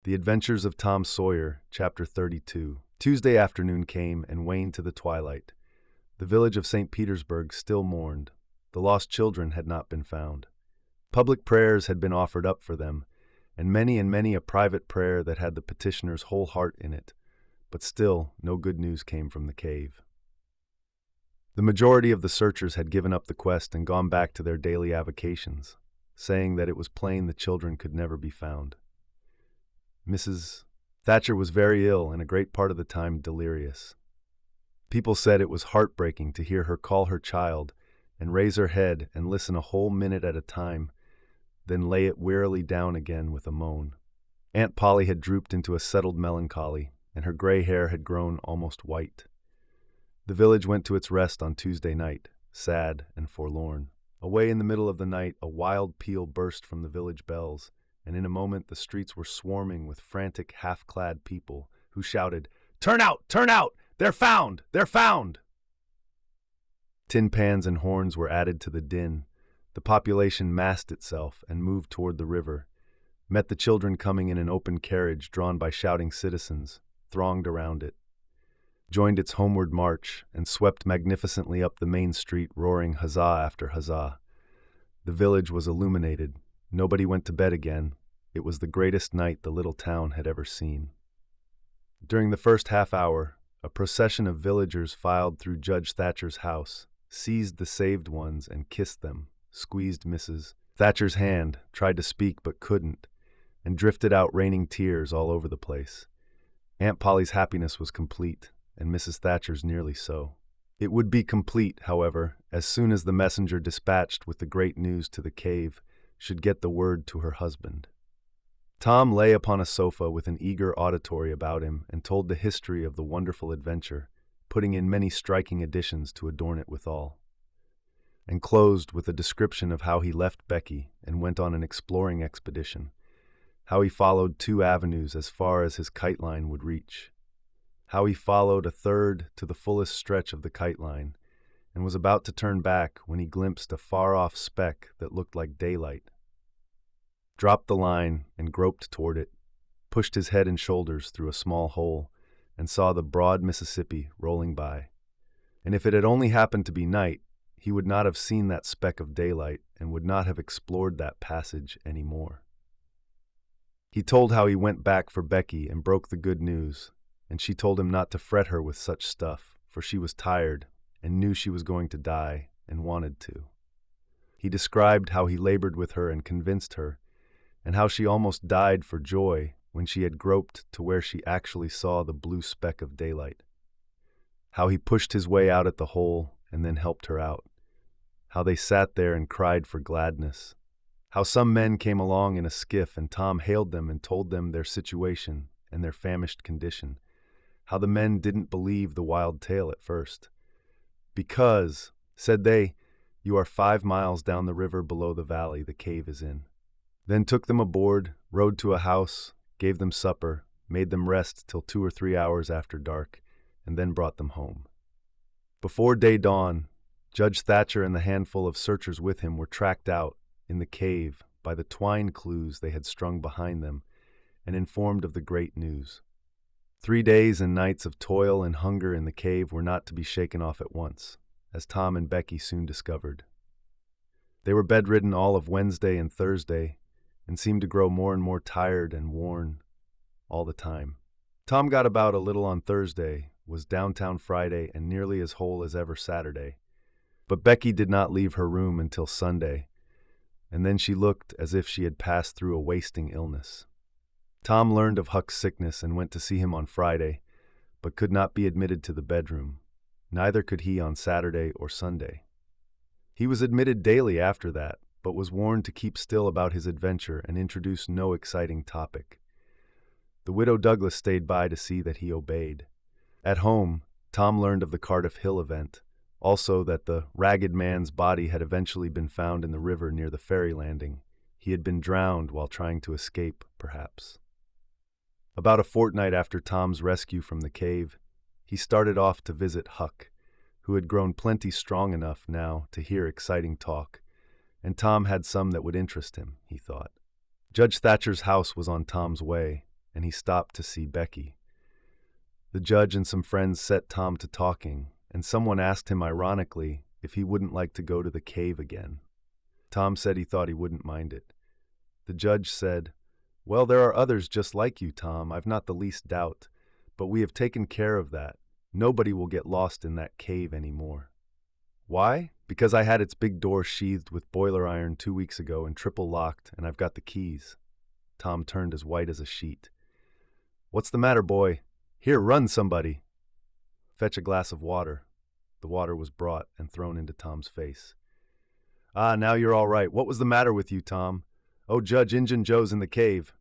The Adventures of Tom Sawyer, Chapter 32. Tuesday afternoon came and waned to the twilight. The village of St. Petersburg still mourned. The lost children had not been found. Public prayers had been offered up for them, and many a private prayer that had the petitioner's whole heart in it. But still, no good news came from the cave. The majority of the searchers had given up the quest and gone back to their daily avocations, saying that it was plain the children could never be found. Mrs. Thatcher was very ill and a great part of the time delirious. People said it was heartbreaking to hear her call her child and raise her head and listen a whole minute at a time, then lay it wearily down again with a moan. Aunt Polly had drooped into a settled melancholy, and her gray hair had grown almost white. The village went to its rest on Tuesday night, sad and forlorn. Away in the middle of the night, a wild peal burst from the village bells, and in a moment the streets were swarming with frantic, half-clad people who shouted, "Turn out! Turn out! They're found! They're found!" Tin pans and horns were added to the din. The population massed itself and moved toward the river, met the children coming in an open carriage drawn by shouting citizens, thronged around it, joined its homeward march, and swept magnificently up the main street, roaring huzzah after huzzah. The village was illuminated. Nobody went to bed again. It was the greatest night the little town had ever seen. During the first half hour, a procession of villagers filed through Judge Thatcher's house, seized the saved ones and kissed them, squeezed Mrs. Thatcher's hand, tried to speak but couldn't, and drifted out raining tears all over the place. Aunt Polly's happiness was complete, and Mrs. Thatcher's nearly so. It would be complete, however, as soon as the messenger dispatched with the great news to the cave should get the word to her husband. Tom lay upon a sofa with an eager auditory about him and told the history of the wonderful adventure, putting in many striking additions to adorn it withal, and closed with a description of how he left Becky and went on an exploring expedition, how he followed 2 avenues as far as his kite line would reach, how he followed a third to the fullest stretch of the kite line, and was about to turn back when he glimpsed a far-off speck that looked like daylight, dropped the line and groped toward it, pushed his head and shoulders through a small hole, and saw the broad Mississippi rolling by. And if it had only happened to be night, he would not have seen that speck of daylight and would not have explored that passage any more. He told how he went back for Becky and broke the good news, and she told him not to fret her with such stuff, for she was tired and knew she was going to die and wanted to. He described how he labored with her and convinced her, and how she almost died for joy when she had groped to where she actually saw the blue speck of daylight. How he pushed his way out at the hole and then helped her out. How they sat there and cried for gladness. How some men came along in a skiff and Tom hailed them and told them their situation and their famished condition. How the men didn't believe the wild tale at first. "Because," said they, "you are 5 miles down the river below the valley the cave is in." Then took them aboard, rode to a house, gave them supper, made them rest till 2 or 3 hours after dark, and then brought them home. Before day dawn, Judge Thatcher and the handful of searchers with him were tracked out in the cave by the twine clues they had strung behind them, and informed of the great news. 3 days and nights of toil and hunger in the cave were not to be shaken off at once, as Tom and Becky soon discovered. They were bedridden all of Wednesday and Thursday, and seemed to grow more and more tired and worn all the time. Tom got about a little on Thursday, was downtown Friday, and nearly as whole as ever Saturday. But Becky did not leave her room until Sunday, and then she looked as if she had passed through a wasting illness. Tom learned of Huck's sickness and went to see him on Friday, but could not be admitted to the bedroom. Neither could he on Saturday or Sunday. He was admitted daily after that, but was warned to keep still about his adventure and introduce no exciting topic. The widow Douglas stayed by to see that he obeyed. At home, Tom learned of the Cardiff Hill event, also that the ragged man's body had eventually been found in the river near the ferry landing. He had been drowned while trying to escape, perhaps. About a fortnight after Tom's rescue from the cave, he started off to visit Huck, who had grown plenty strong enough now to hear exciting talk, and Tom had some that would interest him, he thought. Judge Thatcher's house was on Tom's way, and he stopped to see Becky. The judge and some friends set Tom to talking, and someone asked him ironically if he wouldn't like to go to the cave again. Tom said he thought he wouldn't mind it. The judge said, "Well, there are others just like you, Tom, I've not the least doubt, but we have taken care of that. Nobody will get lost in that cave anymore." "Why?" "Because I had its big door sheathed with boiler iron 2 weeks ago and triple locked, and I've got the keys." Tom turned as white as a sheet. "What's the matter, boy? Here, run, somebody." "Fetch a glass of water." The water was brought and thrown into Tom's face. "Ah, now you're all right. What was the matter with you, Tom?" "Oh, Judge, Injun Joe's in the cave."